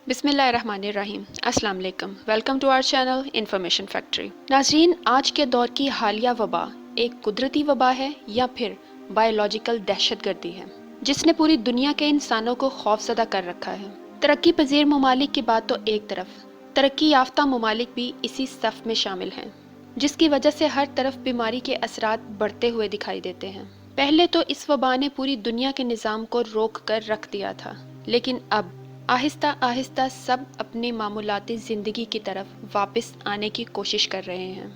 بسم اللہ الرحمن الرحیم۔ السلام علیکم، welcome to our channel information factory. ناظرین، آج کے دور کی حالیہ وبا ایک قدرتی وبا ہے یا پھر بایولوجیکل دہشت گردی ہے جس نے پوری دنیا کے انسانوں کو خوفزدہ کر رکھا ہے۔ ترقی پذیر ممالک کی بات تو ایک طرف، ترقی یافتہ ممالک بھی اسی صف میں شامل ہیں، جس کی وجہ سے ہر طرف بیماری کے اثرات بڑھتے ہوئے دکھائی دیتے ہیں۔ پہلے تو اس وبا نے پوری دنیا کے نظام کو روک کر رکھ دیا تھا، لیکن اب آہستہ آہستہ سب اپنی معمولاتی زندگی کی طرف واپس آنے کی کوشش کر رہے ہیں۔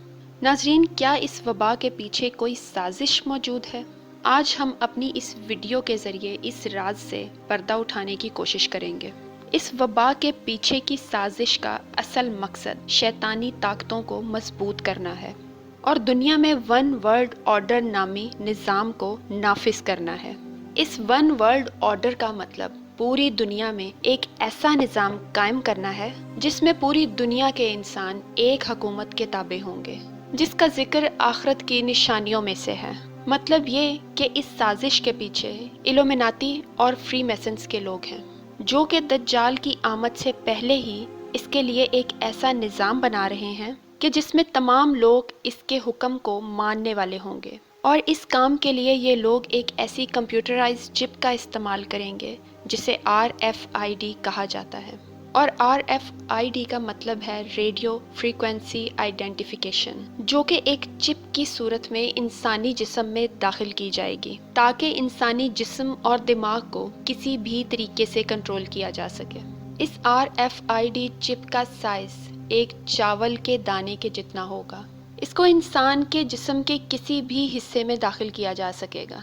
ناظرین، کیا اس وبا کے پیچھے کوئی سازش موجود ہے؟ آج ہم اپنی اس ویڈیو کے ذریعے اس راز سے پردہ اٹھانے کی کوشش کریں گے۔ اس وبا کے پیچھے کی سازش کا اصل مقصد شیطانی طاقتوں کو مضبوط کرنا ہے اور دنیا میں ون ورلڈ آرڈر نامی نظام کو نافذ کرنا ہے۔ اس ون ورلڈ آرڈر کا مطلب پوری دنیا میں ایک ایسا نظام قائم کرنا ہے جس میں پوری دنیا کے انسان ایک حکومت کے تابع ہوں گے، جس کا ذکر آخرت کی نشانیوں میں سے ہے۔ مطلب یہ کہ اس سازش کے پیچھے الومناتی اور فری میسنز کے لوگ ہیں، جو کہ دجال کی آمد سے پہلے ہی اس کے لیے ایک ایسا نظام بنا رہے ہیں کہ جس میں تمام لوگ اس کے حکم کو ماننے والے ہوں گے، اور اس کام کے لیے یہ لوگ ایک ایسی کمپیوٹرائز چپ کا استعمال کریں گے جسے RFID کہا جاتا ہے، اور RFID کا مطلب ہے ریڈیو فریکوینسی آئیڈینٹیفیکیشن، جو کہ ایک چپ کی صورت میں انسانی جسم میں داخل کی جائے گی تاکہ انسانی جسم اور دماغ کو کسی بھی طریقے سے کنٹرول کیا جا سکے۔ اس RFID چپ کا سائز ایک چاول کے دانے کے جتنا ہوگا۔ اس کو انسان کے جسم کے کسی بھی حصے میں داخل کیا جا سکے گا۔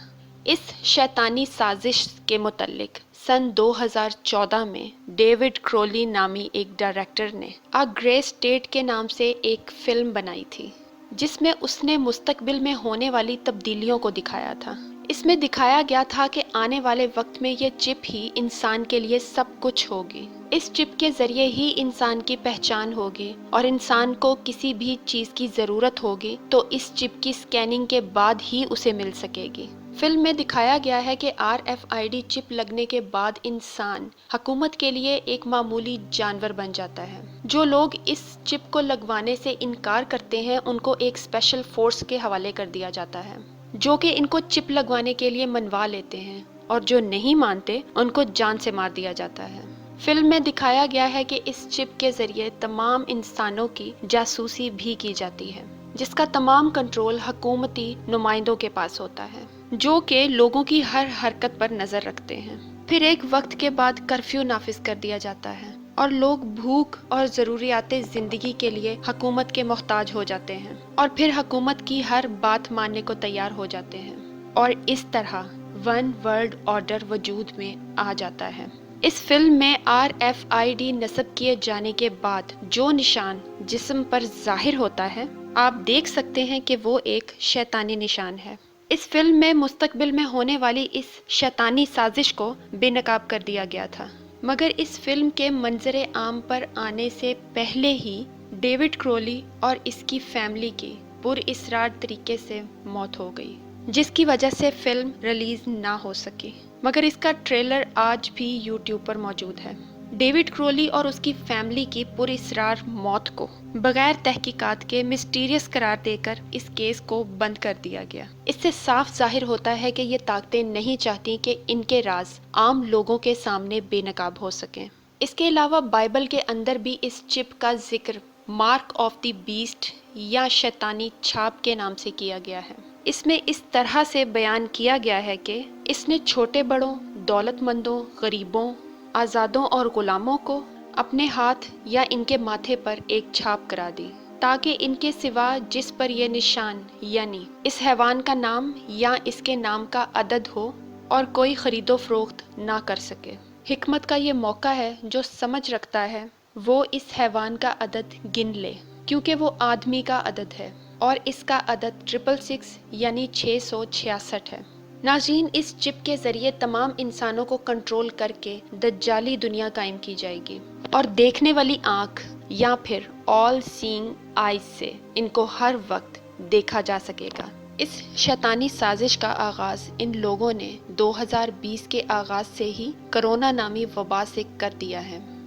اس شیطانی سازش کے متعلق سن 2014 میں ڈیوڈ کرولی نامی ایک ڈائریکٹر نے آ گرے اسٹیٹ کے نام سے ایک فلم بنائی تھی، جس میں اس نے مستقبل میں ہونے والی تبدیلیوں کو دکھایا تھا۔ اس میں دکھایا گیا تھا کہ آنے والے وقت میں یہ چپ ہی انسان کے لیے سب کچھ ہوگی۔ اس چپ کے ذریعے ہی انسان کی پہچان ہوگی، اور انسان کو کسی بھی چیز کی ضرورت ہوگی تو اس چپ کی اسکیننگ کے بعد ہی اسے مل سکے گی۔ فلم میں دکھایا گیا ہے کہ RFID چپ لگنے کے بعد انسان حکومت کے لیے ایک معمولی جانور بن جاتا ہے۔ جو لوگ اس چپ کو لگوانے سے انکار کرتے ہیں ان کو ایک اسپیشل فورس کے حوالے کر دیا جاتا ہے، جو کہ ان کو چپ لگوانے کے لیے منوا لیتے ہیں، اور جو نہیں مانتے ان کو جان سے مار دیا جاتا ہے۔ فلم میں دکھایا گیا ہے کہ اس چپ کے ذریعے تمام انسانوں کی جاسوسی بھی کی جاتی ہے، جس کا تمام کنٹرول حکومتی نمائندوں کے پاس ہوتا ہے، جو کہ لوگوں کی ہر حرکت پر نظر رکھتے ہیں۔ پھر ایک وقت کے بعد کرفیو نافذ کر دیا جاتا ہے اور لوگ بھوک اور ضروریات زندگی کے لیے حکومت کے محتاج ہو جاتے ہیں، اور پھر حکومت کی ہر بات ماننے کو تیار ہو جاتے ہیں، اور اس طرح ون ورلڈ آرڈر وجود میں آ جاتا ہے۔ اس فلم میں RFID نصب کیے جانے کے بعد جو نشان جسم پر ظاہر ہوتا ہے، آپ دیکھ سکتے ہیں کہ وہ ایک شیطانی نشان ہے۔ اس فلم میں مستقبل میں ہونے والی اس شیطانی سازش کو بے نقاب کر دیا گیا تھا، مگر اس فلم کے منظر عام پر آنے سے پہلے ہی ڈیوڈ کرولی اور اس کی فیملی کی پراسرار طریقے سے موت ہو گئی، جس کی وجہ سے فلم ریلیز نہ ہو سکی، مگر اس کا ٹریلر آج بھی YouTube پر موجود ہے۔ ڈیوڈ کرولی اور اس کی فیملی کی پراسرار موت کو بغیر تحقیقات کے مسٹیریس قرار دے کر اس کیس کو بند کر دیا گیا۔ اس سے صاف ظاہر ہوتا ہے کہ یہ طاقتیں نہیں چاہتی کہ ان کے راز عام لوگوں کے سامنے بے نقاب ہو سکیں۔ اس کے علاوہ بائبل کے اندر بھی اس چپ کا ذکر مارک آف دی بیسٹ یا شیطانی چھاپ کے نام سے کیا گیا ہے۔ اس میں اس طرح سے بیان کیا گیا ہے کہ اس نے چھوٹے بڑوں، دولت مندوں، غریبوں، آزادوں اور غلاموں کو اپنے ہاتھ یا ان کے ماتھے پر ایک چھاپ کرا دی، تاکہ ان کے سوا جس پر یہ نشان یعنی اس حیوان کا نام یا اس کے نام کا عدد ہو اور کوئی خرید و فروخت نہ کر سکے۔ حکمت کا یہ موقع ہے، جو سمجھ رکھتا ہے وہ اس حیوان کا عدد گن لے، کیونکہ وہ آدمی کا عدد ہے اور اس کا عدد 666 یعنی 666 ہے۔ ناظرین، اس چپ کے ذریعے تمام انسانوں کو کنٹرول کر کے دجالی دنیا قائم کی جائے گی، اور دیکھنے والی آنکھ یا پھر آل سینگ آئیز سے ان کو ہر وقت دیکھا جا سکے گا۔ اس شیطانی سازش کا آغاز ان لوگوں نے 2020 کے آغاز سے ہی کرونا نامی وبا سے کر دیا ہے۔